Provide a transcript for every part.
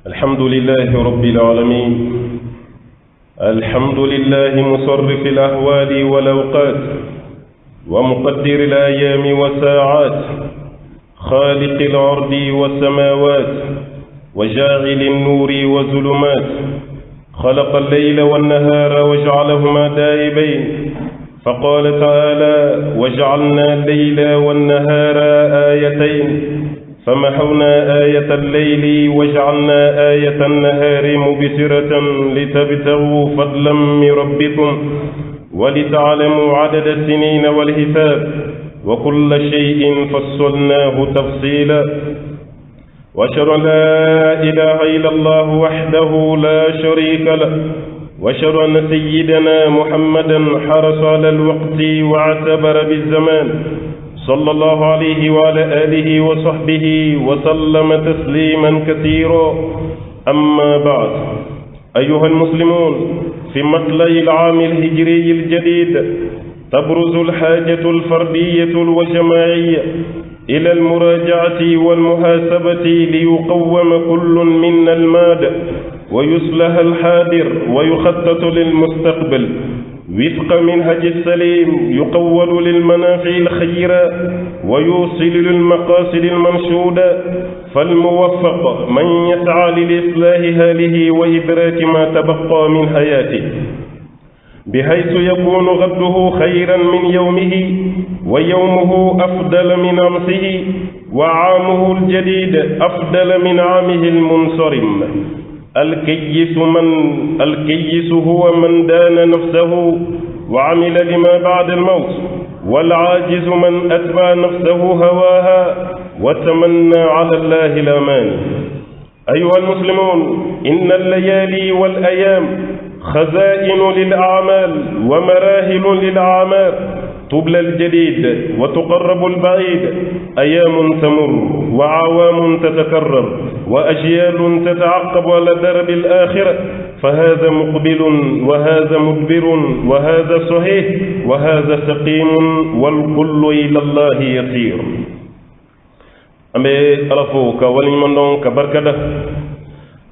الحمد لله رب العالمين. الحمد لله مصرف الأهوال والأوقات ومقدر الأيام والساعات، خالق الأرض والسماوات وجاعل النور والظلمات، خلق الليل والنهار وجعلهما دائبين، فقال تعالى: وجعلنا الليل والنهار آيتين فمحونا آية الليل وجعلنا آية النهار مبصرة لتبتغوا فضلا من ربكم ولتعلموا عدد السنين والحساب وكل شيء فصلناه تفصيلا. وأشهد أن لا إله إلا الله وحده لا شريك له، وأشهد أن سيدنا محمدا حرص على الوقت واعتبر بالزمان، صلى الله عليه وعلى آله وصحبه وسلم تسليما كثيرا. أما بعد، أيها المسلمون، في مطلع العام الهجري الجديد تبرز الحاجة الفردية والجماعية إلى المراجعة والمحاسبة ليقوم كل منا الماد ويصلح الحاضر ويخطط للمستقبل وفق منهج السليم يقول للمنافع الخيرة ويوصل للمقاصد المنشودة. فالموفق من يسعى للإصلاح هذه وإدراك ما تبقى من حياته بحيث يكون غده خيرا من يومه ويومه أفضل من أمسه وعامه الجديد أفضل من عامه المنصرم. الكيس هو من دان نفسه وعمل لما بعد الموت، والعاجز من أتبع نفسه هواها وتمنى على الله الأمان. أيها المسلمون، إن الليالي والأيام خزائن للأعمال ومراهل للأعمال، تبلى الجديد وتقرب البعيد، أيام تمر وعوام تتكرر وأجيال تتعقب على درب الآخرة، فهذا مقبل وهذا مدبر وهذا صحيح وهذا سقيم والكل إلى الله يسير. أمي ألفوك ولمن كبركده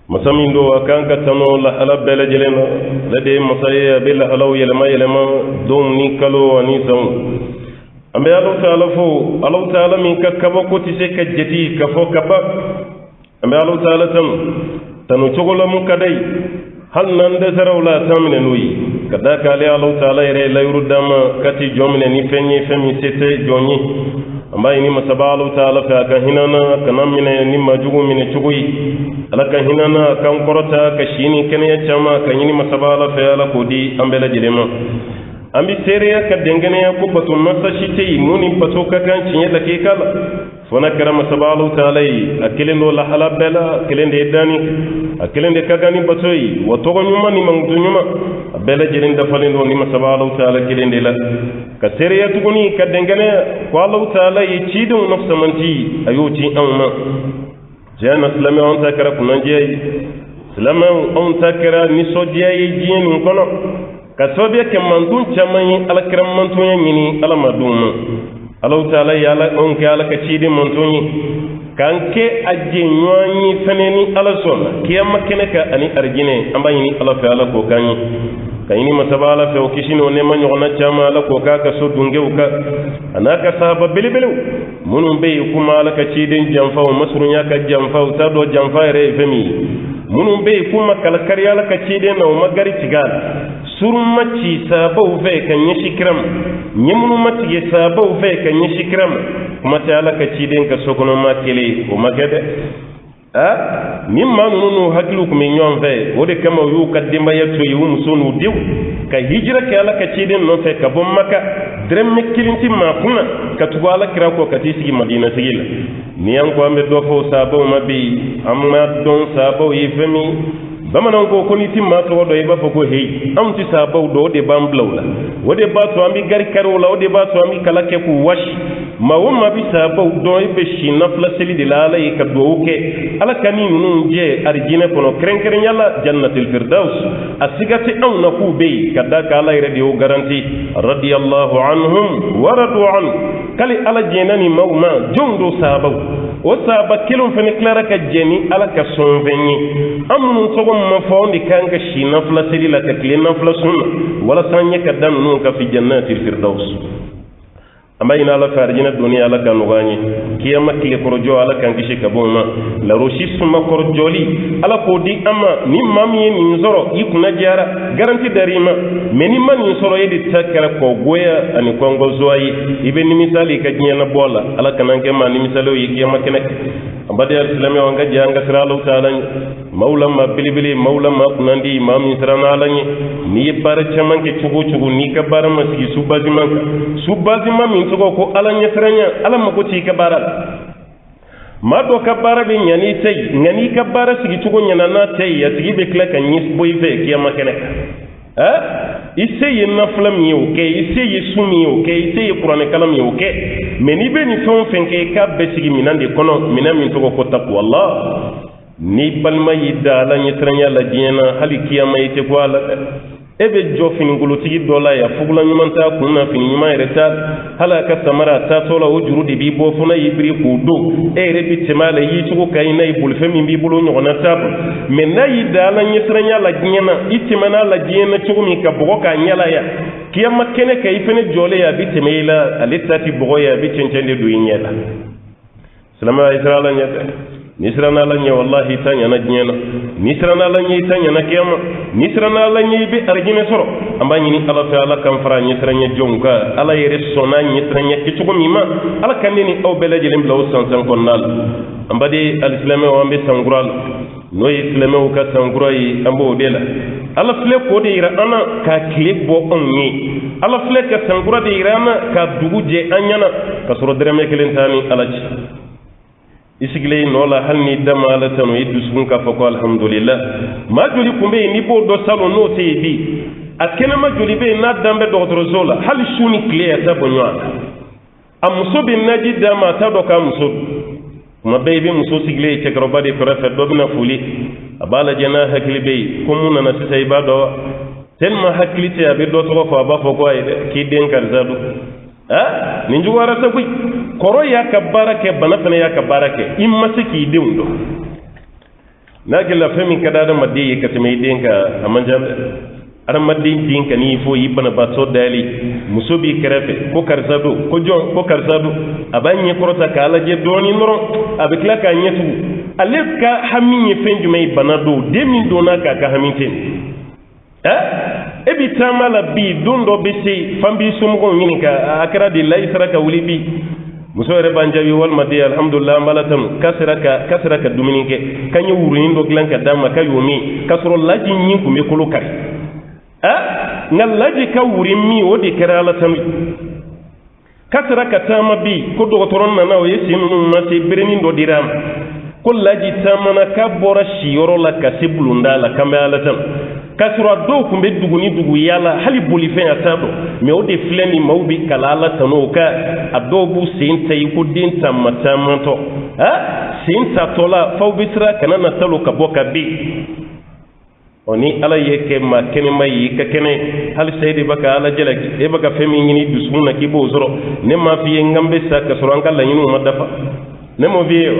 masamin do kan ka tano la ala bela jelena la de masaya bela alaw yelema dum ni kalo ani sam ambe Allah ta'ala min ka kaba ko ti se ka jeti ka fo kaba ambe Allah ta'ala tanu chogola mun kadai hal nan da sarawla tamne nuyi kada ka le Allah ta'ala yere la yurudama kati jomne ni femi sete joni amma ini masaba Allah ta'ala fa ka hinana kanam ni majugu mine chugui ala kan hinana kan korota ka shini kene ya chama kan yini masabala fa ala kodi ambela jilema ambi seriya ka dengene ya ko batu masa shite muni bato ka kan cinye da ke kala fona kara masabala taala akelen do la hala bela akelen de dani akelen de ka gani batoi wato nyuma ni mangdunyuma bela jirin da falen do ni masabala taala kelen de la ka seriya tuguni ka dengene ko Allah taala yi cidun nafsa manti ayuti amma jana silame on takara kunanjiyai silame on takara nisodiyai jiyeni kono ka sobe ke mantun chamai alakram mantun yini alamadum Allah taala yala on ke alaka cidi mantun kanke ajje nyani feneni alasona kiyama keneka ani arjine ambayini ala fa ala ko kanyi kayini masabala fe okishino ne manyona chama ala ko kaka so dungeuka anaka sahaba bilibelu munum be kuma ala ka cidin jamfa masrunya ka jamfa tado jamfa re femi munum be kuma kala kariya ala ka cidin na magari tigal surmaci sabau fe kan yishikram nyimunu mati sabau fe kan yishikram kuma ta ala ka cidin ka sokono makele o magade mimma nunu hakilu kuma nyon fe wode kama yu kadimba yato yu musonu diw ka hijra ke ala ka cidin no fe ka bom maka drem mekilinti ma kuna ka tugo ala kira ko ka tisigi madina sigila ni an ko ambe do fo sabo mabi amma don sabo yefemi bamanan ko koni timma to do e ba fo ko hey am ti sabo do de bamblawla wode ba to ambi gar karola wode ba to ambi kala ke ku washi ma wo ma bi sababu do be shi nafla seli de la ala e ka do ke ala kani nun je arjina kono kren yalla jannatul firdaus asigati aw na ku be kada ka ala ire de o garanti radiyallahu anhum wa radu an kali ala jenani mawma jondo sababu o saba kilon fene clara ka jeni ala ka sonveni amun sogom ma fawndi kanga shi nafla seli la ka kle nafla sunna wala sanya ka dan nun ka fi jannatil firdaus amma ina ala farjina duniya ala kan nugani kiyama kile korjo ala kan kishi kaboma la roshi suma korjoli ala ko di amma ni mamiye ni zoro ikuna jara garanti darima meni man ni soro yedi takara ko goya ani kongo zoyi ibe ni misali ka nyana bola ala kananke ma ni misalo yi kiyama kenek ambade al-islam wanga janga siralu taala mawla ma bilibili mawla ma kunandi mami sirana alani ni bare chamanke chugu ni ka bara masigi subazi mami to ko ala nyefranya ala mako ci ka bara ma do ka bara be nyani tay ngani ka bara sigi chugo nyana na tay ya sigi be kla kan nyis boy fe kiyama kenek ise naflam yoke ise sumi yoke ise qur'an kalam yoke meni be ni fon fenke ka be sigi minande kono minam to ko takwa allah ni balma yidda la nyitranya la diena hali kiyama yite ko ala ebe jo fini ngulutigi dola ya fugula nyumanta kunna fini nyuma ereta hala ka samara ta tola o jurudi bi bo funa yibri ku do ere bi temala yi tuko kay nay bul femi bi bulu nyona tab men nay dala nyesranya la giena itimana la giena tuko mi ka bogo ka nyala ya kiyama kene kay fene jole ya bi temela alitati bogo ya bi cencende du nyela salama israila nyata nisrana la nye wallahi tanya na jena nisrana la nye tanya na kiyama nisrana la nye bi arjine soro amba nyini ala taala kan fara nisranya jonka ala yere sona nisranya kichugo mima ala kanini aw belaje lim law sansan konnal amba de alislam wa ambe sangural no islam o ka sangurai ambo dela ala fle ko de ira ana ka klik bo onni ala fle ka sangura de ira ana ka duguje anyana ka soro dereme kelentani alaji isigley nola halni damala tano iddusun ka fako alhamdulillah ma joli kumbe ni bo do salo no teedi akena ma joli be na dambe docteur zola hal shuni clear ta bonwa amso bin naji dama ta do ka muso ma be muso sigley te groba de préfet do bina fuli abala jana hakli be kumuna na sisay bado tel ma hakli te abi do to ko ba fako ay ki den kar zadu ninju wara ta kuy koro ya ka barake banatana ya ka barake imma siki dewndo nage la femi kada da madde ka teme denka amanja ara madde dinka ni fo yibana ba so dali musobi kerefe ko karzado ko jon ko karzado abanye korota kala je doni noro abikla ka nyetu alef ka haminye fenju mai banado demi dona ka haminten ebi tamala bi dundo bisi fambi sumgo nyinika akara de laisra ka wulibi muso re banjawi wal madi alhamdulillah malatam kasraka duminike kanyu wurin do glanka dama kayomi kasro laji nyin kume kolokari ngal laji ka wurin mi wodi kerala tam kasraka tama bi ko do toron na o yesi nunu ma se bereni do diram ko laji tamana ka bora shiyoro la kasibulunda la kamala tam kasura do kumbe duguni dugu yala hali boli fen atado me o de fleni mawbi kalala tanoka adobu senta yiko din tamata manto senta tola fawbitra kanana talo kaboka bi oni ala yeke ma kene mai ka kene hal saydi baka ala jalaki e baka femi ngini dusuna kibo zoro ne ma fiye ngambe sa kasura ngalla nyinu madafa ne mo viyo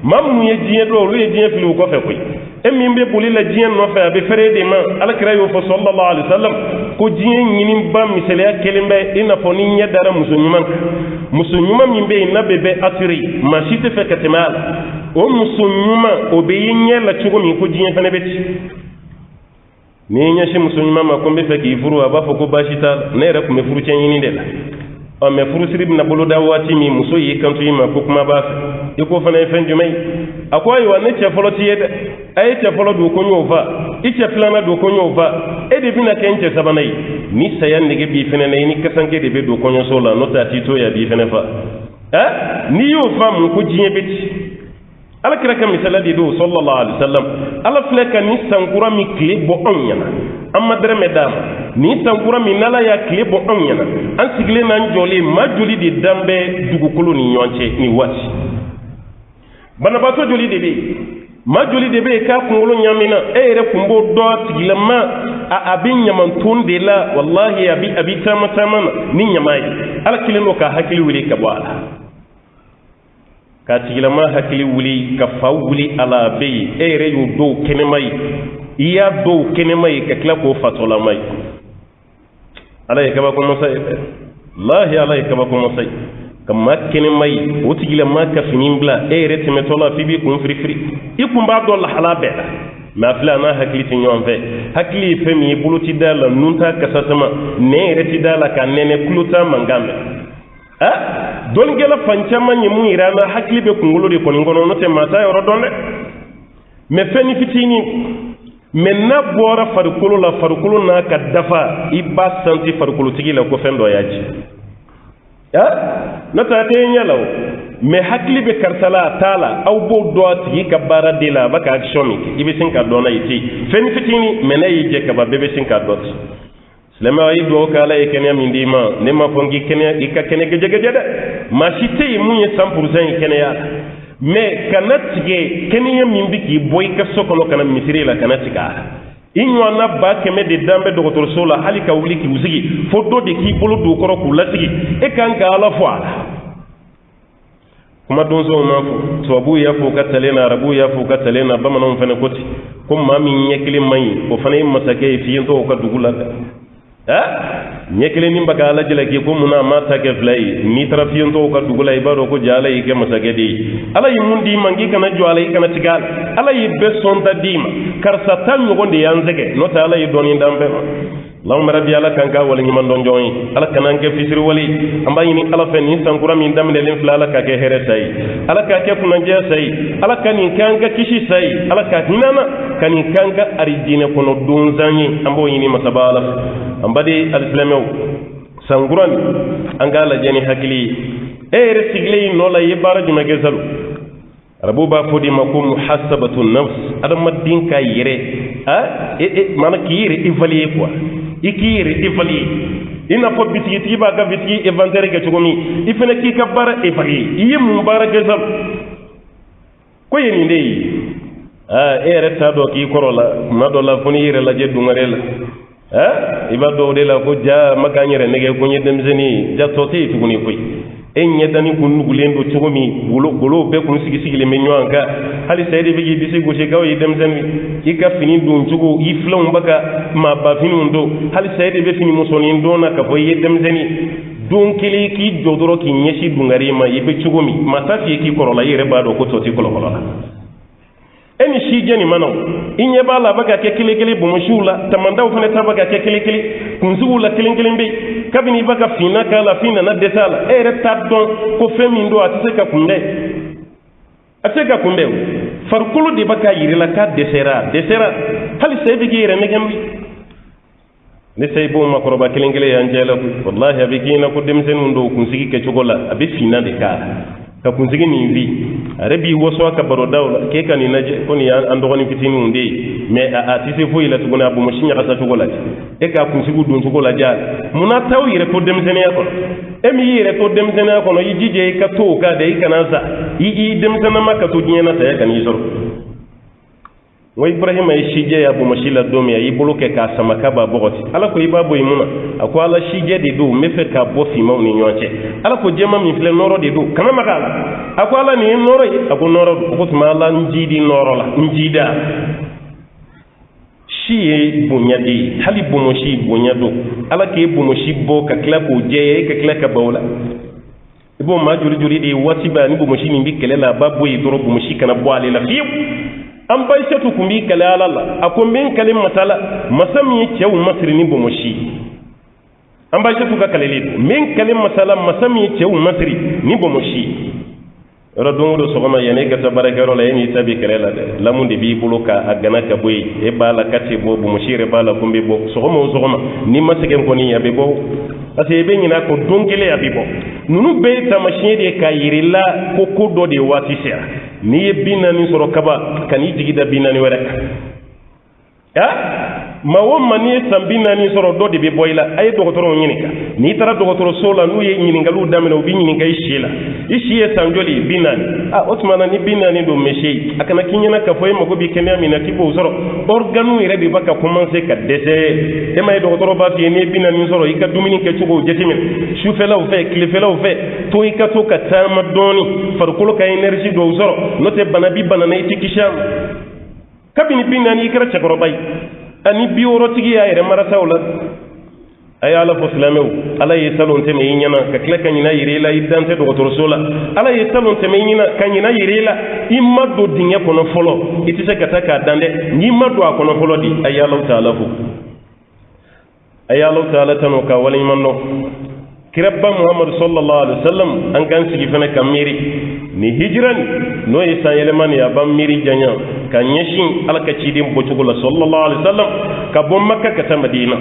mamu ye jiye do lu ye jiye filu ko fe koy emimbe buli la jiyen no fa be fere de ma ala kira yo fo sallallahu alaihi wasallam ko jiyen nyini ba misale ya kelimbe ina fo ni nya dara musunyuma mimbe na bebe atiri ma shite fe katemal o musunyuma o be yin la chugo mi ko jiyen fene beti ni nya shi musunyuma ma ko be fe ki furu aba fo ko bashita ne re ko me furu chen yini de la o me furu sirib na bolo da wati mi muso yi kantu yi ma ko kuma ba iko fana fen jumai akwai wa ne ce folo tiye ay ce folo do ko nyova ice plana do ko nyova e de bina kence sabanai ni sayan ne bi fene ne ni kasanke de be do ko nyosola no ta tito ya bi fene fa ni yo fam ko jiye beti ala kira ka misala di do sallallahu alaihi wasallam ala fle ka ni sankura mi kile bo anyana amma dere medam ni sankura mi nala ya kile bo anyana an sigle nan joli ma joli di dambe dugukolo ni nyonche ni wati banabato joli de be ma joli de be ka kungolo nyamina ere kumbo do tigilama a abin yaman de la wallahi abi tama ni nyamai ala kile no ka hakili wuri ka bala ka tigilama hakili wuli ka fa wuli ala be ere yu do kenemai iya do kenemai ka kila ko fatola mai ala ya kaba ko mosai lahi ala ya kaba ko mosai kama kenemai o tigilama ka finimbla ere temetola fibi kun frifri ikun ba do la hala be ma fila na hakili tin yon fe hakili fe mi buluti dala nunta kasatama ne ere ti dala ka nene kuluta mangambe don gela fancama nyimu irana hakili be kungolo de koni ngono no te mata yoro donde me feni fitini men na bora farkulo na ka dafa iba santi farkulo tigi la ko fendo yaji na ta te nyalaw me hakili be karsala tala aw bo do tigi ka bara de la baka action mi ibe sin ka dona yiti feni fitini menayi je ka ba bebe sin ka dot lema yi do kala e kenya mindima ne ma fongi kenya ika kenya gejegede ma shite munye 100% kenya me kanatige kenya mimbiki boy ka sokono kana misiri la kanatika inwa na ba keme de dambe do kotor sola halika wuliki usigi fodo de ki bolo do koro ku latigi e kan ka ala fo kuma donzo ma fo to abu ya fo katalena arabu ya fo katalena bamanon fana koti kuma min nyekili mai o fana masake fi to ka dugula nyekele nimba ka ala jela ke ko muna mata ke flay ni trafiyon to ka dugula ibaro ko jala yi ke masake di ala yi mundi mangi kana jwala yi kana tigal ala yi beson ta dima kar satan yo gonde yanzege no ta ala yi doni ndambe Allahumma rabbi ala kanka wala nyi man don joyi ala kananke fisiri wali amba yini ala fen ni sankura min damne len fla ala ka ke here sai ala ka ke kunanje sai ala kani kanka kishi sai ala ka hinana kani kanka arijine kono dunzanyi ambo yini masabala ambadi alislamew sanguran angala jeni hakili ere sigle no la yibara juma gezalu rabu ba fodi makum muhasabatu nafs adam madin ka yire mana ki yire évaluer quoi ikire évaluer ina fo bitigi tiba ga bitigi inventaire ga chogomi ifene ki ka bara évaluer yim bara gezalu ko yeni ndey ere ta do ki korola madola foni yire la je dungarela iba do de la ko ja makanyere nege ko nyedem zeni ja toti tuguni koy en nyedani ko nugulen do tugomi golo be ko sigi sigi le menyo anka hali sayde bigi bisi go gaw yedem zeni ika fini dun tugo iflon baka ma ba fini ndo hali sayde be fini musoni ndo na ka boy yedem zeni don kili ki jodoro ki nyeshi dungari ma yibe tugomi matafi ki korola yere ba do ko toti kolola eni shijeni manaw inye bala baka ke kile bumushula tamandaw fane tabaka ke kile kunzula kile mbi kabini baka fina kala fina na desala ere tabdon ko femi ndo ateka kunde farkulu de baka yirila ka desera hali sebi gire negambi ne sey bo makoroba kile yanjela wallahi abikina ko demsen ndo kunsigi ke chogola abi fina de kala ka kunzigi ni vi arabi woso ka baro dawla ke kan naje koni andogoni fitini unde me a tise fo ila tuguna abu mushinya kasa tugola e ka kunzigu dun tugola ja muna taw yire ko demzene ko emi yire ko demzene ko no yijije ka to ka de kana za yi demzene maka to nyena ta kan yisoro wa ibrahim ay shije abu mushila domi ay boloke ka samaka ba bogoti ala ko ibabo imuna ako ala shije de do mefe ka bo fi mawni nyonche ala ko jema mi fle noro de do kama makala ako ala ni noro ako noro ko tuma ala njidi noro la njida shiye bunyadi hali bumoshi bunyado ala ke bumoshi bo ka kla ko jeye ka kla ka bawla ibo ma juri de watiba ni bumoshi ni mbikele la babo yi doro bumoshi kana bo ale la fiu an bai shatu kumbi kale alala akon bin kalim masala masami cewu masri ni bomoshi an bai shatu ka kalele min kalim masala masami cewu masri ni bomoshi radon do sogama yene ga tabarakaro la yeni tabi kale la lamun de bi buluka agana ka boy e bala kati bo bomoshi re bala kumbi bo sogama ni masegen ko ni yabe bo ase be nyina ko dongele yabe bo nunu be ta machine de ka yirila ko ko do de wati sera ni ye binani soro kaba kani jigida binani wɛrɛ kan ma wo ma ni ye san binani soro dɔ de bɛ bɔ i la a ye dɔgɔtɔrɔw ɲininka n'i taara dɔgɔtɔrɔso la n'u ye ɲininkaliw daminɛ u bɛ ɲininka i si la i si ye san joli binani o tuma na ni binani don mesi a kana k'i ɲɛna k'a fɔ e mago bɛ kɛnɛya min na k'i b'o sɔrɔ organew yɛrɛ de b'a ka commencer ka dɛsɛ e ma ye dɔgɔtɔrɔ b'a f'i ye n'i ye binani sɔrɔ i ka dumuni kɛcogo jateminɛ sufɛlaw fɛ tilefɛlaw fɛ to i ka to ka taama dɔɔni farikolo ka énergie dɔw sɔrɔ n'o tɛ bana bi bana na i tɛ kisi a ma kabini binani i kɛra cɛkɔrɔba ye ani bi wɔɔrɔtigi y'a yɛrɛ marasaw la a ye ala fɔ silamɛw ala ye salon tɛmɛ i ɲɛna ka tila ka ɲina yira i la i dan tɛ dɔgɔtɔrɔso la ala ye salon tɛmɛ i ɲɛna ka ɲina yira i la i ma don dingɛ kɔnɔ fɔlɔ i tɛ se ka taa k'a dan dɛ n'i ma don a kɔnɔ fɔlɔ di a ye alaw taala fo a ye alaw taala tanu ka waleɲuman dɔn kiraba muhamadu sallallahu alaihi wasallam an kan sigi fana ka miiri ni hijira n'o ye san yɛlɛma ni a b'an miiri janya ka ɲɛsin ala ka ciden bɔcogo la sallallahu alaihi wasallam ka bɔ makka ka taa madina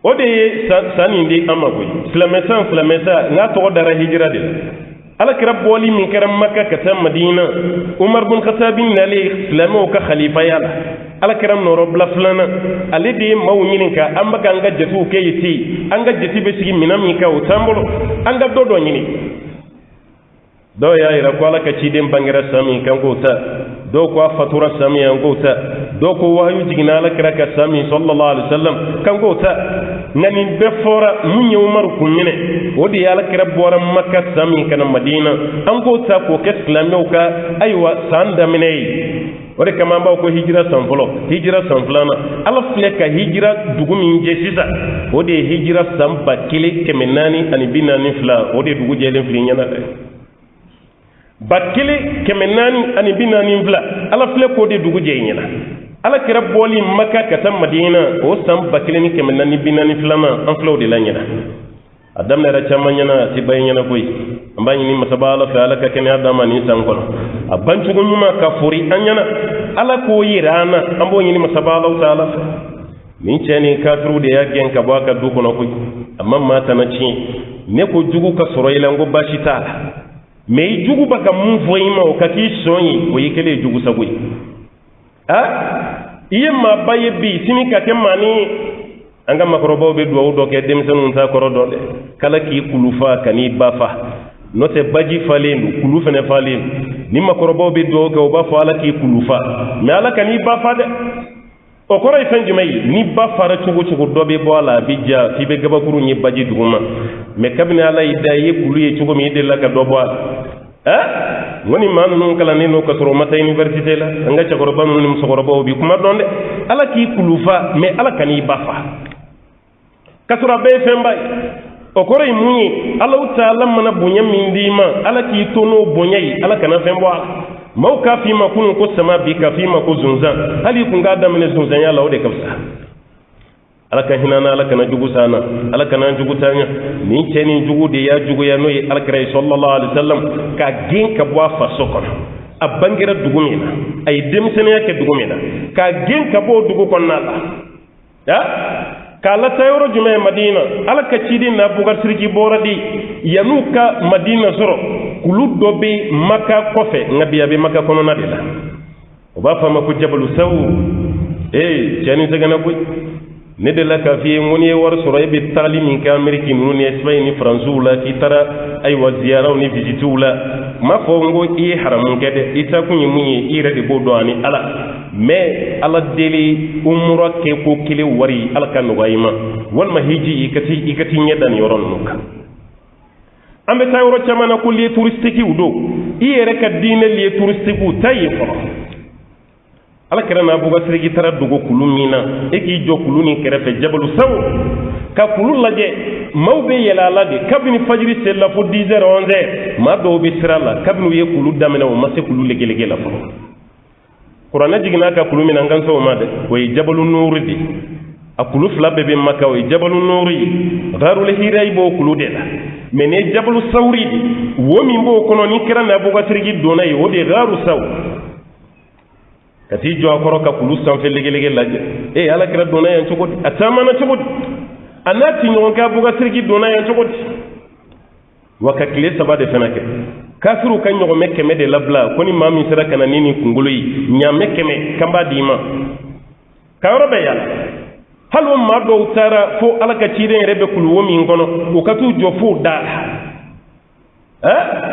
o de ye san nin di an ma koyi silamɛsa n'a tɔgɔ dara hijira de la ala kira bɔli min kɛra makka ka taa madina umar bin khattab nalen silamɛw ka khalifaya la ala kira nɔrɔbila filanan ale de ye maaw ɲininka an bɛka an ka jatew kɛ yen ten an ka jate bɛ sigi minɛn min kan o t'an bolo an ka dɔ ɲini dɔw y'a yira ko ala ka ciden bangera san min kan k'o ta dɔw ko a fatura san min an k'o ta dɔw ko wahayu jiginna ala kira ka san min sallallahu alaihi wasallam kan k'o ta nka nin bɛɛ fɔra mun ye umaru kun minɛ o de ye ala kira bɔra makka san min kana madina an k'o ta k'o kɛ silamɛw ka ayiwa san daminɛ ye o de kama an b'aw ko hijira san fɔlɔ hijira san filanan ala filɛ ka hijira dugu min jɛ sisan o de ye hijira san 1442 o de ye dugu jɛlen fili ɲɛna dɛ 1442 ala filɛ k'o de dugu jɛ i ɲɛna ala kɛra bɔli maka ka taa madina o san 1442 an filɛ o de la ɲɛna a daminɛra caman ɲɛna a tɛ ban ɲɛna koyi an b'a ɲini masaba ala fɛ ala ka kɛnɛya d'an ma nin san kɔnɔ a bancogo ɲuman ka fori an ɲɛna ala k'o yira an na an b'o ɲini masaba ala ta ala fɛ nin cɛ ni kafiru de y'a gɛn ka bɔ a ka du kɔnɔ koyi a ma maa tana tiɲɛ ne ko jugu ka sɔrɔ i la n ko baasi t'a la mais i jugu bɛ ka mun fɔ i ma o ka k'i sɔn ye o y'i kɛlen ye jugu sago ye i ye maaba ye bi sini ka kɛ maa ni an ka makɔrɔbaw bɛ duwawu dɔ kɛ denmisɛnninw t'a kɔrɔ dɔn dɛ kala k'i kulu fa ka n'i ba fa n'o tɛ baji falen don kulu fana falen don ni makɔrɔbaw bɛ duwawu kɛ o b'a fɔ ala k'i kulu fa mais ala ka n'i ba fa dɛ o kɔrɔ ye fɛn jumɛn ye ni ba fara cogo cogo dɔ bɛ bɔ a la a bɛ ja f'i bɛ gabakuru ye baji duguma mais kabini ala y'i da i ye kulu ye cogo min i delila ka dɔ bɔ a la n ko ni maa ninnu kalannen don ka sɔrɔ o ma taa université la an ka cɛkɔrɔba ninnu ni musokɔrɔbaw bi kuma dɔn dɛ ala k'i kulu fa mais ala ka n'i ba fa ka sɔrɔ a bɛɛ ye fɛnba ye o kɔrɔ ye mun ye ala taala mana bonya min d'i ma ala k'i to n'o bonya ye ala kana fɛn bɔ a la maaw k'a f'i ma kunun ko sama bi ka f'i ma ko zonzan hali i kun k'a daminɛ zonzanya la o de ka fisa ala ka hinɛ na ala kana jugu sa na ala kana jugu ta ɲa nin cɛ nin jugu de y'a juguya n'o ye alakira ye sallallahu alaihi wasallam ka gɛn ka bɔ a faso kɔnɔ a bangera dugu min na a ye denmisɛnniya kɛ dugu min na ka gɛn ka bɔ o dugu kɔnɔna la k'a lata yɔrɔ jumɛn ye madina ala ka ciden na bukasiriki bɔra di yan'u ka madina sɔrɔ kulu dɔ bɛ maka kɔfɛ nka bi a bɛ maka kɔnɔna de la o b'a fɔ a ma ko jabalu sawu cɛ ni sɛgɛnna koyi ne de la k'a f'i ye n ko n'i ye wari sɔrɔ e bɛ tagali min kɛ ameriki ninnu ni espagne ni faransiw la k'i taara ayiwa ziyaraw ni visitiw la m'a fɔ n ko i ye haramu kɛ dɛ i taa kun ye mun ye i yɛrɛ de b'o dɔn ani ala mais ala deli umura kɛ ko kelen wari ala ka nɔgɔya i ma walima hiji i ka t'i ɲɛ da nin yɔrɔ ninnu kan an bɛ taa yɔrɔ caman na ko lieu touristiques don i yɛrɛ ka diinɛ lieu touristiques taa yen fɔlɔ ala kɛra n'a bukasiriki taara dogo kulu min na e k'i jɔ kulu nin kɛrɛfɛ jabalu sawu ka kulu lajɛ maaw bɛ yɛlɛ a la de kabini fajiri selila fo 10 heures 11 heures maa dɔw bɛ sira la kabini u ye kulu daminɛ o ma se kulu legelege la fɔlɔ kuranɛ jiginna ka kulu min na an kan o ma dɛ o ye jabalu nuuri de a kulu fila bɛɛ bɛ maka o ye jabalu nuuri ye garul hira i b'o kulu de la mais ni jabalu sawuri de wo min b'o kɔnɔ ni kɛra n'a bukasiriki donna ye o de ye garu sawu ka t'i jɔ a kɔrɔ ka kulu sanfɛ legelege lajɛ ala kɛra donna yan cogo di a taamana cogo di a n'a tiɲɔgɔnkɛ bukasiriki donna yan cogo di wa ka tile 3 de fana kɛ kafiru kan yogo mekkeme de labla koni mami sira kana nini kungului nya mekkeme kamba dima kawro be yalla halwa ma do tara fo alaka ciden rebe kulu womi ngono o katu jo fu da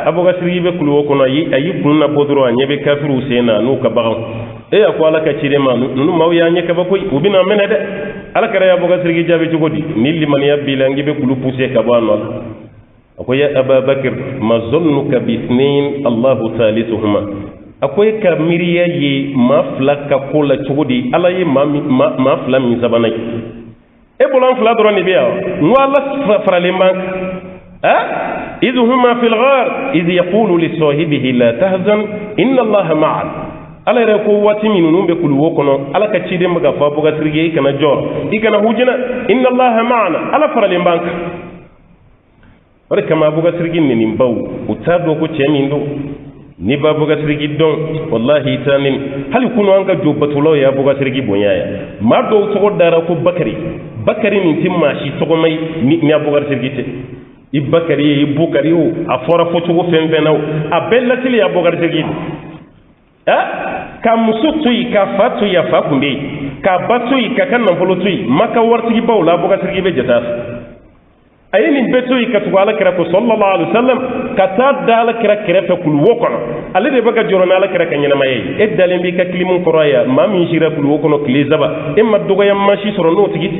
aboga siribe kulu kono ayi kunna bodro anyebe kafiru sena no ka bawo ko alaka ciden ma nunu maw ya nyeka ba koy ubina menede alaka ya aboga sirigi jabe jogodi nilli man yabila ngibe kulu pousse ka bano akoy ya ababakar ma zannuka bi ithnain allah thalithuhuma akoy ka miriya yi ma flaka kola chugudi alaye ma flami sabanay e bolan fla doro ni biya wala fralembank idh huma fil ghar idh yaqulu li sahibihi la tahzan inna allaha ma'ana ala re ko wati minunu be kulu wokono ala ka cide maga fa buga sirge kana jor ikana hujina inna allaha ma'ana ala fralembank wala kama buga sirgin ni mbaw utado ko chemindo ni ba buga sirgi don wallahi tanin hal kunu anga jobbatulo ya buga sirgi bonyaya ma do to dara ko bakari ni timma shi to mai ni buga sirgi te ibakari ibukari o afora foto go fembenaw abella tili ya buga sirgi ka musutu ka fatu ya fakumbe ka batu ka kan nan folotu maka wartigi bawla buga sirgi be jata ayini beto yi katu ala kira ko sallallahu alaihi wasallam kata dala kira fe kul wokono ale de baga jorona ala kira kanyana mayi e dalen bi ka klimun koraya mami jira kul wokono klizaba e maddugo yam mashi soro no tigit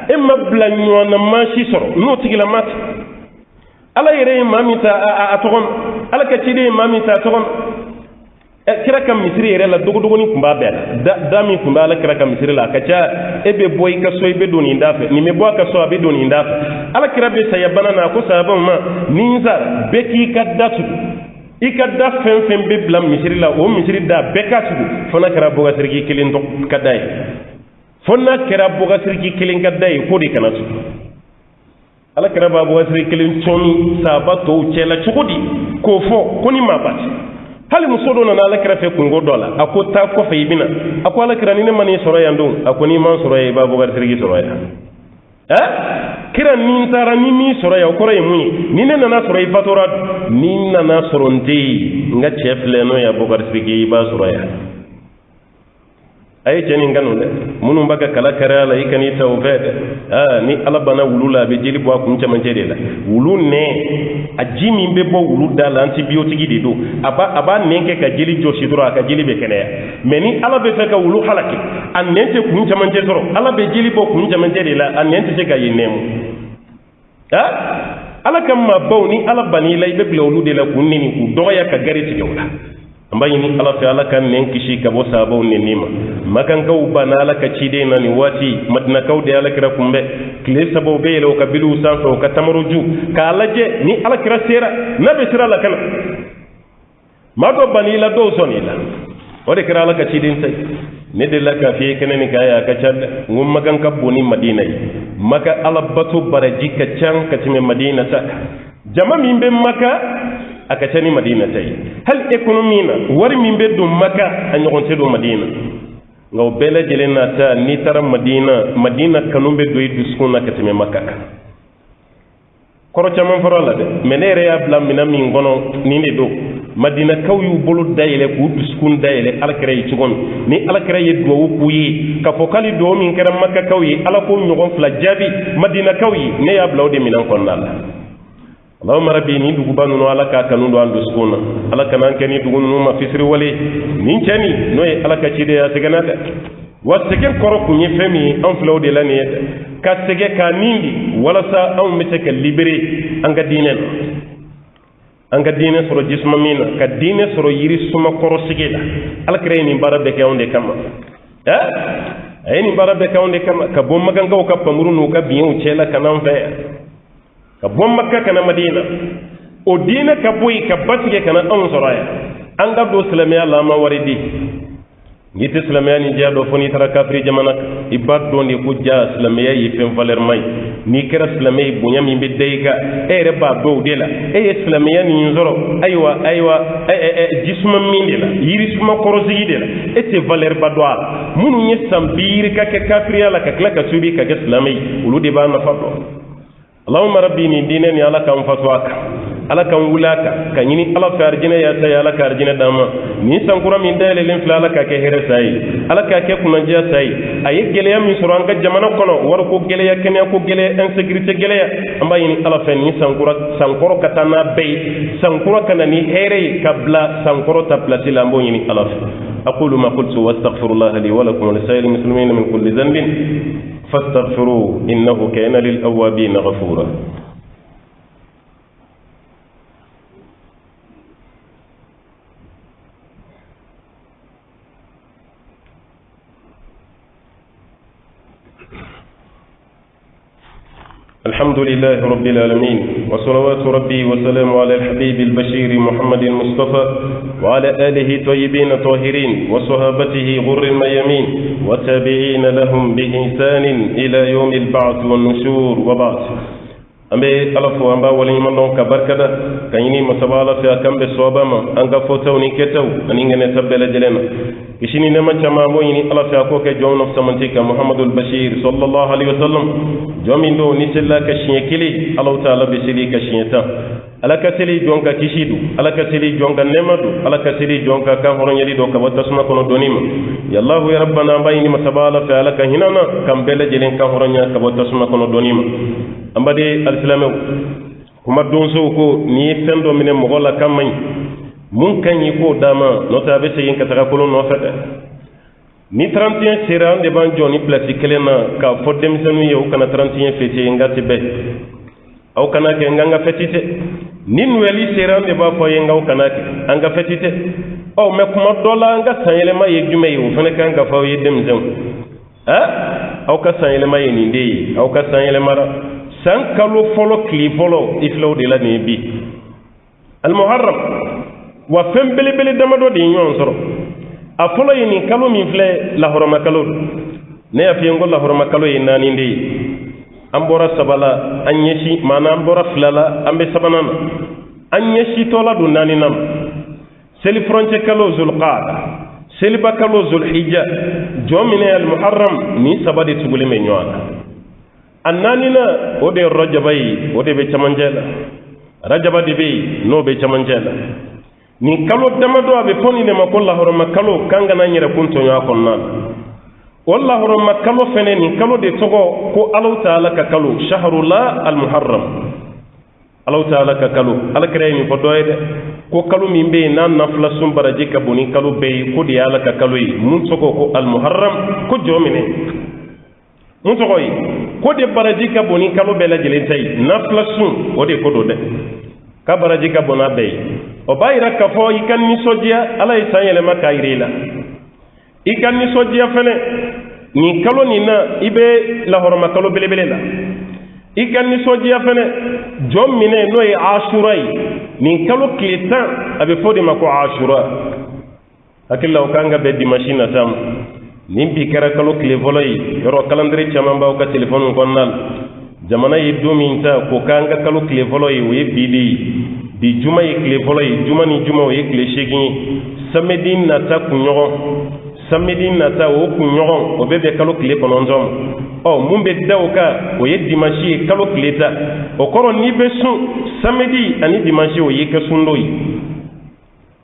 e mablanyo na mashi soro no tigila mat ala yere mami ta atogon ala ka cide mami ta atogon kira kam misiri yere la dogo ni kumba be da mi kumba la kira kam misiri la kacha ebe boy ka so ebe doni ndafe ni me boy ka so abe doni ndafe ala kira be sayabana na ko sababa ma ninza beki kadatu ikadda fen be blam misiri la o misiri da bekatu fona kira boga sirgi kilin to kadai fona kira boga sirgi kilin kadai ko di kanatu ala kira ba boga sirgi kilin tomi sabato chela chukudi ko fo koni mabati hali musodo na ala kira fe kungo dola akota ko fe ibina ako ala kira ni ne mani soro ya ndon ako ni man soro ya babu gar sirgi soro ya kira ni tara ni mi soro ya ko re muni ni ne na soro ifatora ni na soro ndi nga chefle no ya bogar sirgi ba soro ya ay jeni nganu de munu mbaga kala kara la ikani tawfed ni ala bana wulula be jeli bo akum chama jede la wulu ne ajimi be bo wulu dala antibiotique di do aba nenke ka jeli joshi dura ka jeli be kene meni ala be feka wulu halaki an nente kum chama jede soro ala be jeli bo kum chama jede la an nente se ka yinemu ala kam ma bawni ala bani lay be wulu de la kunni ku doya ka gari ci gawla ambayini ala fi ala kan nen kishi ka bo sabo ne nima makan ka ubana ala ka cide na ni wati madna kaw de ala kira kumbe kile sabo be lo ka bilu sanfo ka tamaruju ka alaje ni ala kira sera nabe sira la kana mado bani la do soni la ode kira ala ka cide sai ne de la ka fi keneni ka ya ka chad ngum makan ka boni madina maka ala batu baraji ka chan ka time madina sa jama min be maka aka tani madina tay hal economy na wari min be dum maka anyon te do madina ngaw bela jelena ta ni tara madina kanumbe do yiduskuna katime maka koro chama farala de menere ya blam minami ngono ni ne do madina kaw yu bolu dayele ku duskun dayele alkere yi cigon ni alkere yi do ku yi ka fokali do min kera maka kaw yi ala ko nyogon fla jabi madina kaw yi ne ya blawde minan konnala اللهم ربي ني دوغ بانو على كا كانو دو اندو سكونا على كان كاني دوغ نو ما فيسري ولي نين تاني نوي على كا تشيدي يا سغنا واسكن كوروكو ني فمي ان فلو دي لاني كا سغي كا نيندي ولا سا او متك ليبري انغا دينن انغا دينن سورو جسم مينا كا دينن سورو يري سوما كورو سيغيلا على كريني باربه كاوندي كاما ayni barabe kawnde kama ka bomma kan gaw ka pamuru no ka biyen chela kanam fe ka bomma ka kana madina o dina ka boy ka batige kana on soraya an ga do islamiya la ma waridi nit islamiya ni jado foni tara kafri jamana ibad do ni ku ja islamiya yi fen valer may ni kera islamiya bunyam yimbe deyga ere ba do dela islamiya ni nzoro aywa jisma mindela yiri suma korosigi dela ete valer badwa munu nye sambir ka kafri la ka klaka subi ka islamiya uludi ba na fado اللهم ربي ني دينن يا لك ان فتواك ala kan wulaka ka ɲini ala fɛ arjinɛ ya tayi ala ka arjinɛ d'an ma ni sankura min dayɛlɛlen filɛ ala ka kɛ hɛrɛ sa ye ala ka kɛ kunnandiya sa ye a ye gɛlɛya min sɔrɔ an ka jamana kɔnɔ wariko gɛlɛya kɛnɛyako gɛlɛya insécurité gɛlɛya an b'a ɲini ala fɛ ni sankɔrɔ ka taa n'a bɛɛ ye sankura ka na ni hɛrɛ ye ka bila sankɔrɔ ta place la an b'o ɲini ala fɛ أقول ما قلت وأستغفر الله لي ولكم ولسائر المسلمين من كل ذنب فاستغفروه إنه كان للأوابين غفورا الحمد لله رب العالمين وصلوات ربي وسلام على الحبيب البشير محمد المصطفى وعلى آله طيبين طاهرين وصحابته غر الميامين وتابعين لهم بإحسان إلى يوم البعث والنشور وبعث ambe ala fo amba wala nyima don ka barkada kanyini masabala fi akambe sobama anga fotaw ni ketaw ani ngene tabbela jelena kishini nema chama mo yini ala fi ko ke jomno samantika muhammadul bashir sallallahu alaihi wasallam jomindo ni sella ka shiekili allah taala be seli ka shieta ala ka seli jonka kishidu ala ka seli jonka nemadu ala ka seli jonka ka horonyeli do ka watasma kono donima ya allah ya rabbana bayni masabala fi ala ka hinana kambela jelen ka horonya ka watasma kono donima ambade alislamew kuma donso ko ni fendo mine mogola kamay mun kanyi ko dama nota be sey ka taga ko no fete ni 31 sera de ban joni place kelena ka fodem senu yew kana 31 fete ngati be aw kana ke nganga fetite nin weli sera de ba fo yengaw kana ke anga fetite aw me kuma dola nga sanyele ma yegjume yew fene kan ga faw yedem zem ha aw ka sanyele ma yeni ndey aw ka sanyele mara san kalo folo kili folo iflaw de la ne bi al muharram wa fem bele bele damado de nyon soro a folo yini kalo min fle la horoma kalo ne ya fiyengo la horoma kalo yinani ndi ambora sabala anyeshi mana ambora flala ambe sabanana anyeshi tola du nani nam seli fronce kalo zulqaada seli bakalo zulhijja jomine al muharram ni sabade tugule me nywana annanina ode rajabay ode be chamanjela rajaba de be no be chamanjela ni kalo damado abe foni ne makolla horoma kalo kanga na nyira kunto nya konna wallahu horoma kalo fene ni kalo de togo ko allah taala ka kalo shahrullah al muharram allah taala ka kalo alkare ni fodoyde ko kalo min be nan nafla sum baraje ka boni kalo be ko di ala ka kalo yi mun togo ko al muharram ko jomine mun togo yi ko de baraji ka boni kalo bela jelen tay nafla sun o de ko do de ka baraji ka bona be o bayira ka fo ikan ni sojia ala isanyele makairila ikan ni sojia fene ni kalo ni na ibe la horoma kalo bele bele la ikan ni sojia fene jom mine no e ashura ni kalo kletan abe fodi mako ashura akilla o kanga be di machine tam nimbi kara kalo kile volay yoro calendrier chama baw ka telephone konnal jamana yiddo minta ko kanga kalo kile volay we bidi bi juma yi kile volay juma ni juma we kile shegi samedi nata kunyogo samedi nata o kunyogo o bebe kalo kile konondom o mumbe dawka o ye dimanche kalo kile ta o koro ni be sun samedi ani dimanche o ye ka sundoyi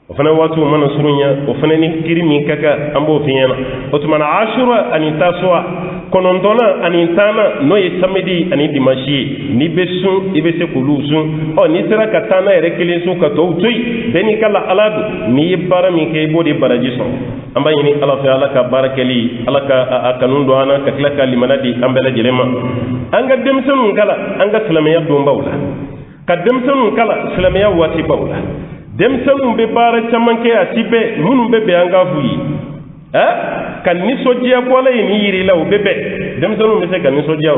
o fana watu mana surunya o fana ni kirimi kaka ambo fiena o tumana ashura ani taswa konondona ani tana no ye samedi ani dimanche ni besu ibese kulusu o ni sera katana ere kilisu ka to tuy beni kala aladu ni bara mi ke bodi baraji so amba yini ala fa ala ka barakali ala ka akanun do ana ka klaka limanadi ambela jelema anga demsanu kala anga salamiya do mbawla ka demsanu kala salamiya wati bawla demsanu be bara chamanke asibe munu bebe anga fuyi kan ni sojia bola ni yiri law bebe demsanu be se kan ni sojia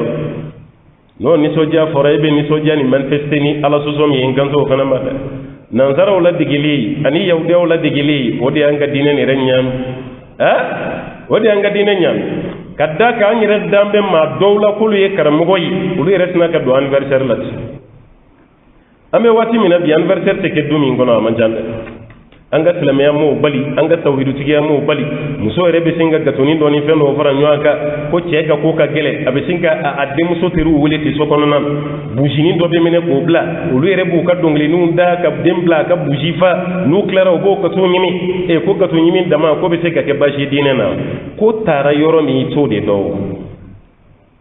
no ni sojia forebe ni sojia ni manifeste ni ala sosom yi nganzo fana mata nanzara wala digili ani yawde wala digili wodi anga dine ni renyam wodi anga dine nyam kadda ka anyi dambe ma dowla kulu ye karamugo yi ulu resna ka do anniversaire lat ame wati mina bi anniversaire te ke dumi ngono amajande anga silamaya mo bali anga tawhidu tigiya mo bali muso yɛrɛ bɛ sin ka gatoni dɔ ni fɛn dɔ fara ɲɔgɔn kan ko cɛ ka ko ka gɛlɛ a bɛ sin ka a denmuso teriw wele ten so kɔnɔna buzini dɔ bɛ minɛ k'o bila olu yɛrɛ b'u ka dɔnkilininw da ka den bila ka buzi fa n'u tilara u b'o kaso ɲimi ko kaso ɲimi dama ko bɛ se ka kɛ baasi ye diinɛ na ko taara yɔrɔ min i t'o de dɔn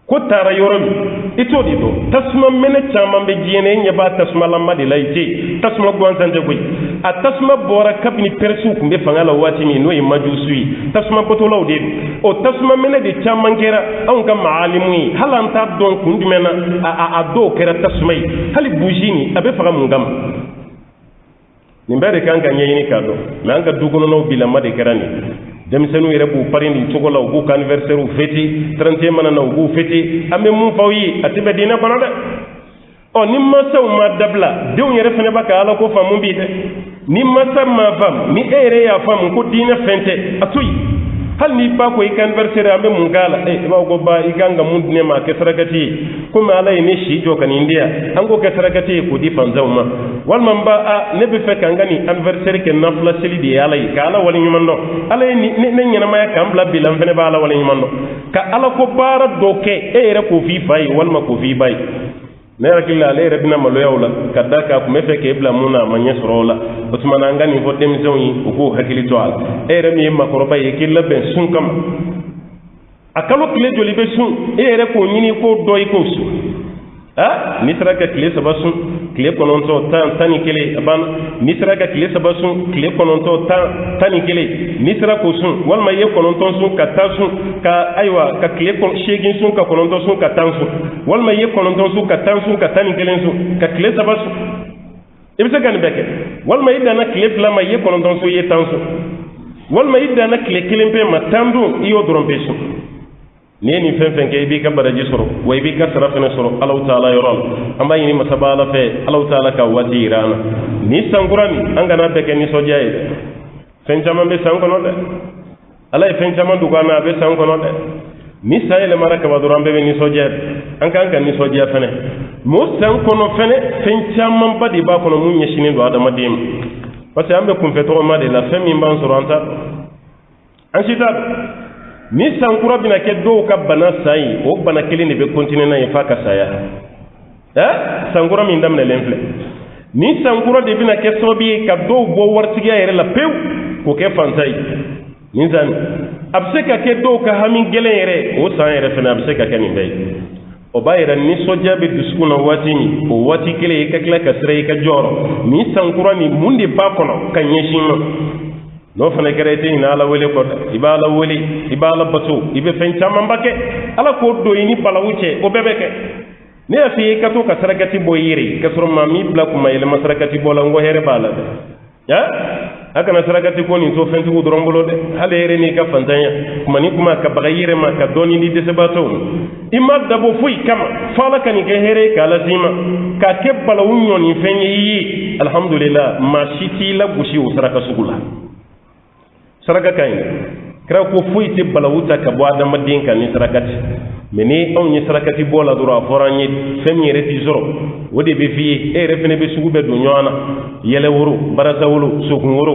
ko taara yɔrɔ min i t'o de dɔn tasuma mɛnɛ caman bɛ diɲɛ na e ɲɛ b'a tasumalama de la i tɛ tasuma gansan tɛ koyi a tasuma bɔra kabini pɛrisiw tun bɛ fanga la waati min n'o ye majusu ye tasuma bɔtɔlaw de don o tasuma mɛnɛ de caman kɛra anw ka maalimu ye hali an t'a dɔn kun jumɛn na a dɔw kɛra tasuma ye hali buzi nin a bɛ faga mun kama nin bɛɛ de kan ka ɲɛɲini k'a dɔn mɛ an ka du kɔnɔnaw bilama de kɛra nin denmisɛnninw yɛrɛ b'u pari nin cogo la u b'u ka anniversaire u fêter 31 mana na u b'u fêter an bɛ mun f'aw ye a tɛ bɛn diinɛ kɔnɔ dɛ ni masaw ma dabila denw yɛrɛ fana b'a ka ala ko faamu bi dɛ ni masa ma faamu ni e yɛrɛ y'a faamu ko diinɛ fɛn tɛ a to yen hali n'i ba ko i ka anniversaire an bɛ mun k'a la i b'a ko ba i kan ka mun di ne ma a kɛ sarakati ye komi ala ye ne si jɔ ka nin di yan an k'o kɛ sarakati ye k'o di fantanw ma walima n ba ne bɛ fɛ k'an ka nin anniversaire kɛ nafila seli de ye ala ye ka ala waleɲuman dɔn ala ye ne ɲɛnamaya k'an bila bi la n fana bɛ ala waleɲuman dɔn ka ala ko baara dɔ kɛ e yɛrɛ k'o f'i fa ye walima k'o f'i ba ye ne hakili la ale yɛrɛ bɛna maloya o la ka da k'a kun bɛ fɛ k'e bila mun na a ma ɲɛ sɔrɔ o la o tuma na an ka nin fɔ denmisɛnw ye u k'o hakili to a la e yɛrɛ min ye makɔrɔba ye k'i labɛn sun kama a kalo tile joli bɛ sun e yɛrɛ k'o ɲini k'o dɔ i k'o sun n'i sera ka tile 3 sun tile 9 tan ni kelen a banna n'i sera ka tile 3 sun tile 9 tan ni kelen n'i sera k'o sun walima i ye 9 sun ka 10 sun ka ayiwa ka tile 8 sun ka 9 sun ka 10 sun walima i ye 9 sun ka 10 sun ka 11 sun ka tile 3 sun i bɛ se ka nin bɛɛ kɛ walima i danna tile 2 ma i ye 9 sun i ye 10 sun walima i danna tile 1 pe ma 10 dun i y'o dɔrɔn bɛ sun n'i ye nin fɛn fɛn kɛ i b'i ka baraji sɔrɔ wa i b'i ka sara fɛnɛ sɔrɔ Alahu Taala yɔrɔ la an b'a ɲini masaba Ala fɛ Alahu Taala ka waati yira an na ni sankura nin an kana bɛɛ kɛ nisɔndiya ye dɛ fɛn caman bɛ san kɔnɔ dɛ Ala ye fɛn caman dogo an na a bɛ san kɔnɔ dɛ ni san yɛlɛmara kaba dɔrɔn an bɛɛ bɛ nisɔndiya dɛ an kan ka nisɔndiya fɛnɛ mais o san kɔnɔ fɛnɛ fɛn camanba de b'a kɔnɔ mun ɲɛsinnen don adamaden ma parce que an bɛ kunfɛ tɔgɔma de la fɛn min b'an sɔrɔ an t'a dɔn an si t'a dɔn ni sankura bɛna kɛ dɔw ka bana san ye o bana kelen de bɛ continuer n'a ye f'a ka saya sankura min daminɛlen filɛ ni sankura de bɛna kɛ sababu ye ka dɔw bɔ waritigiya yɛrɛ la pewu k'o kɛ fantan ye nin san a bɛ se ka kɛ dɔw ka hami gɛlɛn yɛrɛ o san yɛrɛ fana a bɛ se ka kɛ nin bɛɛ ye o b'a yɛrɛ nisɔndiya bɛ dusukun na waati min o waati kelen i ka tila ka sira i ka jɔyɔrɔ ni sankura nin mun de b'a kɔnɔ ka ɲɛsin ma n'o fana kɛra i tɛ ɲinɛ ala wele kɔ dɛ i b'a ala wele i b'a ala bato i bɛ fɛn camanba kɛ ala k'o don i ni balawu cɛ o bɛɛ bɛ kɛ ne y'a f'i ye i ka to ka sarakati bɔ i yɛrɛ ye k'a sɔrɔ maa min bila kuma yɛlɛma sarakati bɔ la n ko hɛrɛ b'a la dɛ a kana sarakati ko nin to fɛntigiw dɔrɔn bolo dɛ hali yɛrɛ n'i ka fantanya kuma ni kuma ka baga i yɛrɛ ma ka dɔɔni di dɛsɛbaatɔw ma i ma dabɔ foyi kama fo ala ka nin kɛ hɛrɛ ye k'a lase i ma k'a kɛ balawu ɲɔni fɛn ye i ye alhamdulillah maa si t'i lagosi o saraka sugu la saraka ka ɲi kira ko foyi tɛ balawu ta ka bɔ adamaden kan ni sarakati mais ni anw ye sarakati bɔ la dɔrɔn a fɔra an ye fɛn min yɛrɛ t'i sɔrɔ o de bɛ f'i ye e yɛrɛ fɛnɛ bɛ sugu bɛɛ don ɲɔgɔn na yɛlɛ woro barasa woro sokun woro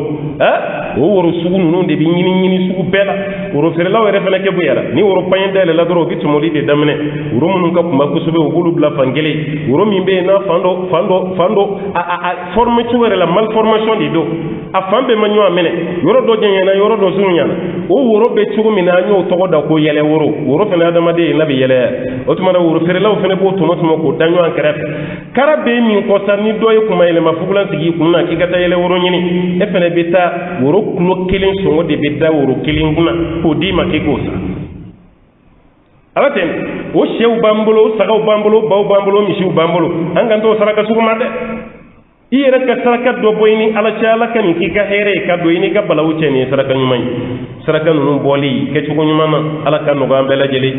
o woro sugu ninnu de bɛ ɲini sugu bɛɛ la woro feerelaw yɛrɛ fɛnɛ kɛ bonyara ni woro paɲɛ dayɛlɛla dɔrɔn o bɛ tɔmɔli de daminɛ woro minnu ka kunba kosɛbɛ o b'olu bila fan kelen woro min bɛ yen n'a fan dɔ a forme cogo yɛrɛ la malformation de don a fan bɛɛ ma ɲɔgɔn minɛ yɔrɔ dɔ jɛɲɛna yɔrɔ dɔ surunyana o woro bɛ cogo min na an y'o tɔgɔ da ko yɛlɛ woro fɛnɛ adamaden n'a bɛ yɛlɛ o tuma na woro feerelaw fɛnɛ b'o tɔmɔ k'o da ɲɔgɔn kɛrɛfɛ kara bɛ min kɔ sa ni dɔ ye kuma yɛlɛma fugulan sigi i kun na k'i ka taa yɛlɛ woro ɲini e fɛnɛ bɛ taa woro kulo kelen sɔngɔ de bɛ da woro kelen kunna k'o d'i ma k'i k'o san ala tɛ o sɛw b'an bolo sagaw b'an bolo baw b'an bolo misiw b'an bolo an kan t'o saraka sugu ma dɛ i yɛrɛ ka saraka dɔ bɔ i ni ala cɛ ala ka nin k'i ka hɛrɛ ye ka don i ni ka balawu cɛ nin ye saraka ɲuman ye saraka ninnu bɔli kɛcogo ɲuman na ala ka nɔgɔ an bɛɛ lajɛlen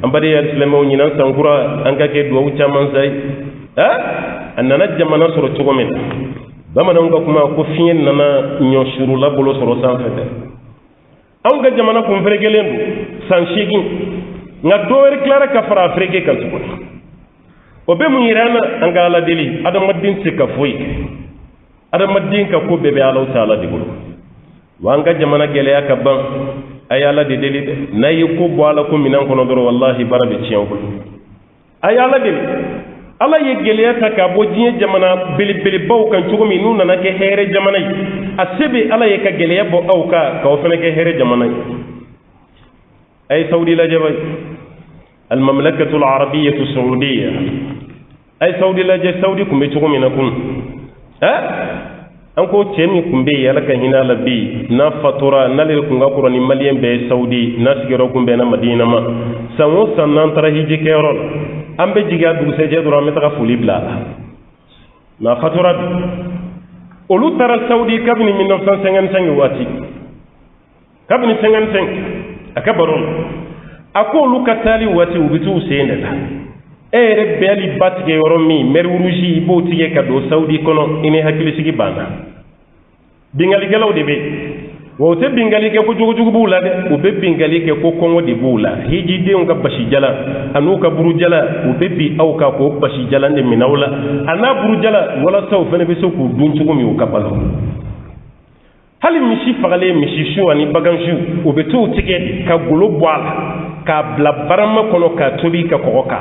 an baden silamɛw ɲinan sankura an ka kɛ duwawu caman sa ye a nana jamana sɔrɔ cogo min na bamananw ka kuma ko fiɲɛ nana ɲɔsurula bolo sɔrɔ sanfɛ dɛ anw ka jamana kun ferekelen don san 8 nka dɔ wɛrɛ tilara ka fara a fereke kan tuguni o bɛ mun yira an na an ka ala deli adamaden tɛ se ka foyi adamaden ka ko bebe Allah taala de bolo wanga jamana geleya ka ban ayala de deli de nayi ko bo ala ko minan kono doro wallahi barabe ciyan ko ayala de Allah ye geleya ta ka bo diye jamana bili baw kan cugo mi nuna na ke here jamana yi asebe Allah ye ka geleya bo aw ka o fene ke here jamana yi ay saudi la jabay al mamlakatu al arabiyyah saudiyya ay saudi la je saudi kumbe cugo mi na kun an ko cemi kumbe yala kan hina la bi na fatura na le kunga qurani malien be saudi na sigero kumbe na madina ma sanwo sannan tara hiji kerol ambe jiga du se je dura metaka fuli bla na fatura olu tara saudi kabni 1955 wati kabni 55 akabaron akolu katali wati ubitu sende la ere beli batge yoromi merwuruji bo tige kado saudi kono ine hakili sigi bana bingali gelaw de be wote bingali ke ko jugu bula de o be bingali ke ko kongo de bula hiji de on ka bashi jala anu ka buru jala o be bi aw ka ko bashi jala de minawla ana buru jala wala saw fene be so ko dun cugo mi o ka balo hali mishi fagale mishi shu ani baganshu o be to tige ka golo boala ka bla barama kono ka tobi ka ko ka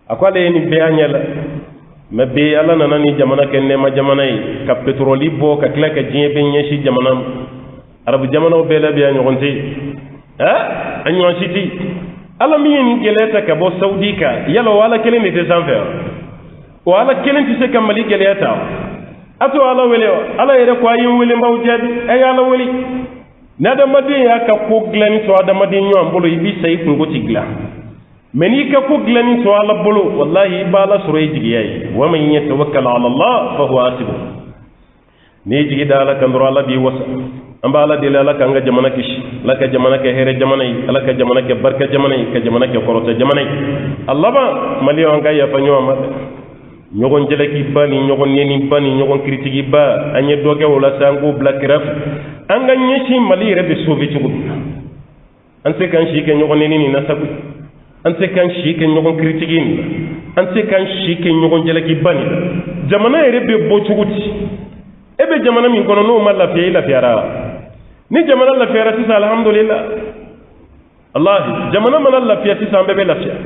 akwale ni be anyala ma be ala nana ni jamana ken ne ma jamana yi ka petroli bo ka kila ka jiye be nyeshi jamana arabu jamana o be la be anyonte anyon city ala mi ni geleta ka bo saudi ka yala wala kelen ni desanfer wala kelen ti se ka mali geleta ato ala wele ala yere ko ayin wele mbaw jadi ay ala weli nada madin ya ka ko glani to adamadin nyo ambolo ibi sai kungo tigla meni ka ko glani to ala bolo wallahi bala suray jigiyai wa man yatawakkal ala Allah fa huwa hasbuh ni jigi dala kan ro ala bi wasa amba ala de la ka nga jamana kish la ka jamana ke here jamana yi ala ka jamana ke barka jamana yi ka jamana ke korota jamana yi Allah ba mali on ga ya fanyo ma nyogon jele ki bani nyogon yeni bani nyogon kritiki ba anye doge wala sango black raf anga nyeshi mali rebe sovi chugo an se kan shi ke nyogon yeni na sabu an se kan shi ke nyogon kritiki ni an se kan shi ke nyogon jele ki bani jamana rebe bo chuguti ebe jamana min kono no malla fi la fiara ni jamana la fiara tisa alhamdulillah allah jamana man la fiara tisa bebe la fiara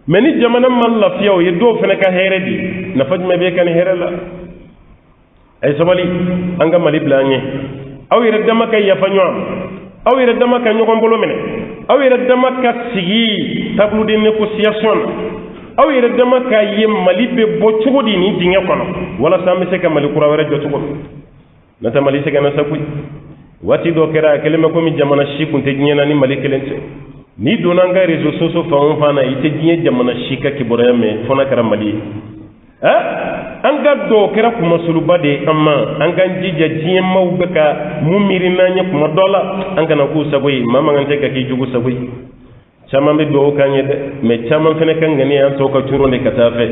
meni jamana man la fiya o yedo fene ka heredi na fajme be kan herela ay sabali anga mali blanye aw yere dama kay ya fanyo aw yere dama ka nyogon bolo mene aw yere dama ka sigi tableau de négociation aw yere dama ka yem mali be bo chugodi ni dinge kono wala sambe se ka mali kura wara jotu ko na ta mali se kana sakuy wati do kera kelema ko mi jamana shi kunte nyena ni mali kelente ni donanga réseaux sociaux fa on fana ite dinye jamana shika ki borame fona kara mali anga do kera kuma suluba de amma anga jija jiye mawbeka mumirina nya kuma dola anga na ku sagoyi mama ngante ka ki jugu sagoyi chama be do kanye de me chama fene kan ngani an to ka turo ne katafe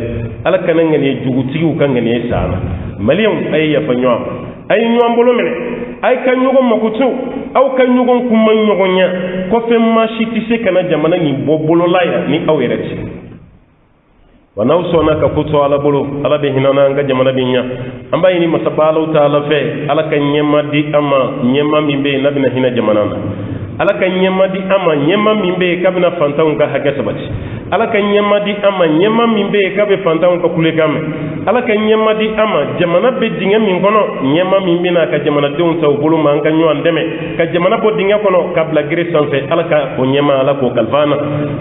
ala kan ngani jugu tigi kan ngani sana maliyon ay ya fanyo ay nyom bolo mene ay kan nyugo makutu aw kan nyugo kuma nyogonya ko fe ma shiti se kana jamana ni bobolo laya ni awirati wana usona ka kuto ala bolo ala be hinana nga jamana binya amba yini masabalo taala fe ala kan nyema di ama nyema mimbe nabina hina jamana ala kan nyema di ama nyema mimbe kabina fantaun ka haga sabati ala kan nyema di ama nyema mimbe kabe fantaun ka kule kame ala kan nyema di ama jamana be dinga min kono nyema mimbe na ka jamana deun taw bolo ma nga nyo andeme ka jamana bo dinga kono kabla gire sanfe ala ka o nyema ala ko kalfana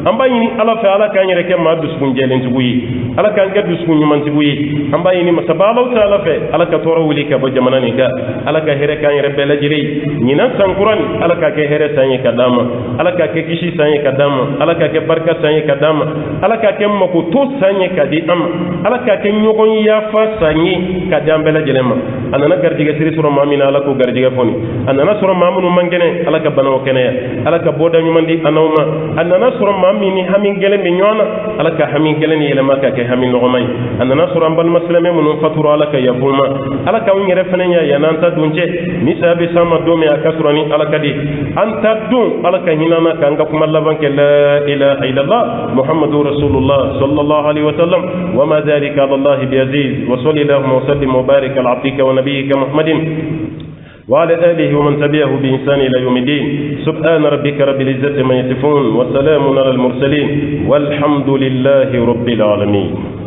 amba yini ala fa ala kan yere ke ma duskun jelen tuguyi ala kan ga duskun nyuman tuguyi amba yini masabalo taala fe ala ka toro wuli ka bo jamana ni ga ala ka here kan yere bela jiri nyina sankuran ala ka ke here sanye kadama ala ka ke kishi sanye kadama ala ka ke barka sanye kadama ala ka ke mako to sanye kadi am ala ka ke nyogon ya fa sanye kadam bela jelema anana gardiga siri sura mamina ala ko gardiga foni anana sura mamunu mangene ala ka banaw kene ala ka boda nyumandi anawma anana sura mamini hamin gele mi nyona ala ka hamin gele ni yele maka ke hamin nogomay anana sura mbal maslame munun fatura ala ka yabulma ala ka ngere fenenya yananta dunje ni sabe sama domi akasrani ala kadi anta dun ala ka hinana ka anga kuma laban ke la ilaha illallah muhammadur rasulullah sallallahu alaihi wa sallam wa ma dhalika ala allah biaziz wa sallallahu wa sallim wa barik ala abdika wa nabiyyika muhammadin وعلى آله ومن تبعه بإحسان إلى يوم الدين سبحان ربك رب العزة ما يصفون وسلام على المرسلين والحمد لله رب العالمين.